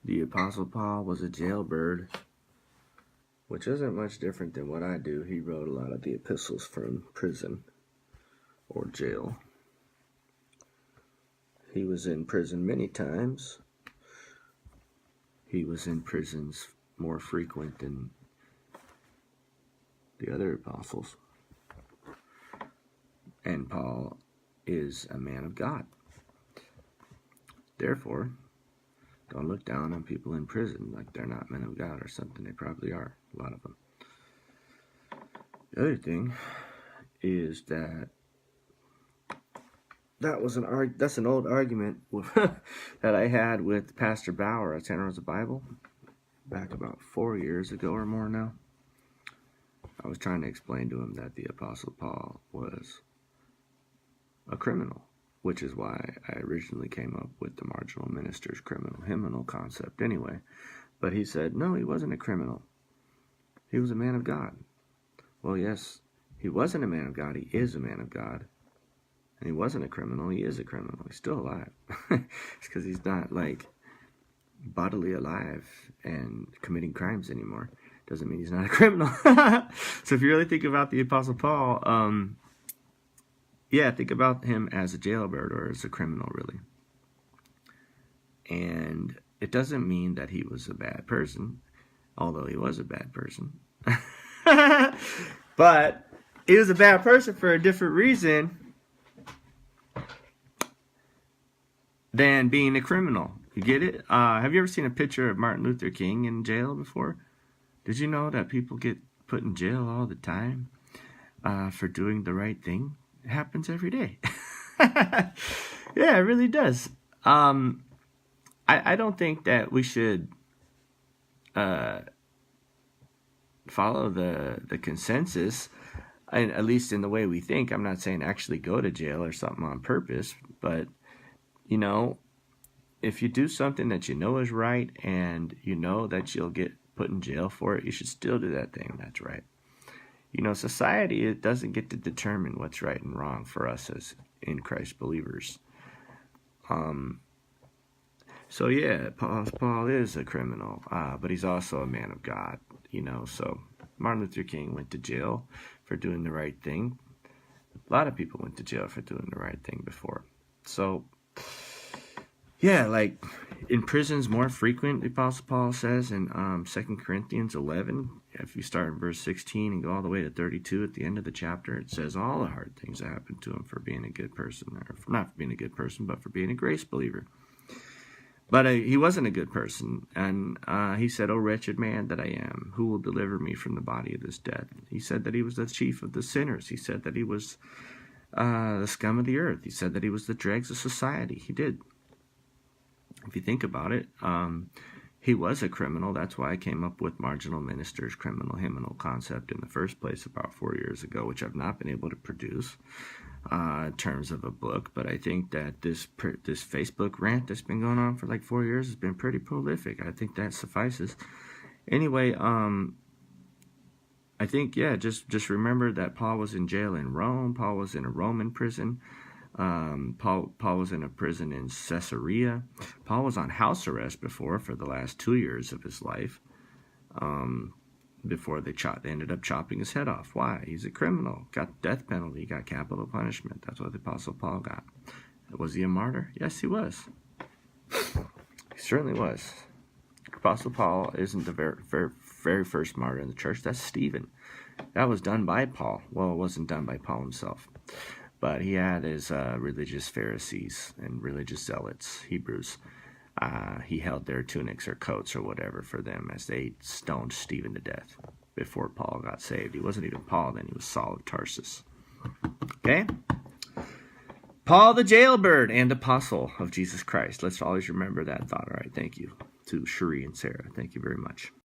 The Apostle Paul was a jailbird, which isn't much different than what I do. He wrote a lot of the epistles from prison or jail. He was in prison many times. He was in prisons more frequent than the other apostles. And Paul is a man of God. Therefore, don't look down on people in prison like they're not men of God or something. They probably are, a lot of them. The other thing is that that's an old argument that I had with Pastor Bauer at Santa Rosa Bible back about 4 years ago or more now. I was trying to explain to him that the Apostle Paul was a criminal, which is why I originally came up with the marginal minister's criminal concept anyway. But he said, no, he wasn't a criminal. He was a man of God. Well, yes, he wasn't a man of God. He is a man of God. And he wasn't a criminal. He is a criminal. He's still alive. It's because he's not, like, bodily alive and committing crimes anymore. Doesn't mean he's not a criminal. So if you really think about the Apostle Paul, think about him as a jailbird or as a criminal, really. And it doesn't mean that he was a bad person, although he was a bad person. But he was a bad person for a different reason than being a criminal. You get it? Have you ever seen a picture of Martin Luther King in jail before? Did you know that people get put in jail all the time for doing the right thing? It happens every day. Yeah, it really does. I don't think that we should follow the consensus, and at least in the way we think. I'm not saying actually go to jail or something on purpose, but you know, if you do something that you know is right and you know that you'll get put in jail for it, you should still do that thing that's right. You know, society, it doesn't get to determine what's right and wrong for us as in Christ believers. So yeah, Paul is a criminal, but he's also a man of God, you know. So Martin Luther King went to jail for doing the right thing. A lot of people went to jail for doing the right thing before. So yeah, like in prisons more frequent, the Apostle Paul says in 2 Corinthians 11, if you start in verse 16 and go all the way to 32 at the end of the chapter, it says all the hard things that happened to him for being a good person, or not for being a good person, but for being a grace believer. But he wasn't a good person, and he said, "O wretched man that I am, who will deliver me from the body of this death?" He said that he was the chief of the sinners. He said that he was the scum of the earth. He said that he was the dregs of society. He did. If you think about it, he was a criminal. That's why I came up with marginal minister's criminal concept in the first place about 4 years ago, which I've not been able to produce in terms of a book. But I think that this Facebook rant that's been going on for like 4 years has been pretty prolific. I think that suffices. Anyway, I think, yeah, just remember that Paul was in jail in Rome. Paul was in a Roman prison. Paul was in a prison in Caesarea. Paul was on house arrest before for the last 2 years of his life. Before they ended up chopping his head off. Why? He's a criminal. Got death penalty. Got capital punishment. That's what the Apostle Paul got. Was he a martyr? Yes, he was. He certainly was. Apostle Paul isn't the very first martyr in the church. That's Stephen. That was done by Paul. Well, it wasn't done by Paul himself. But he had his religious Pharisees and religious zealots, Hebrews. He held their tunics or coats or whatever for them as they stoned Stephen to death before Paul got saved. He wasn't even Paul then. He was Saul of Tarsus. Okay? Paul the jailbird and apostle of Jesus Christ. Let's always remember that thought. All right, thank you to Cherie and Sarah. Thank you very much.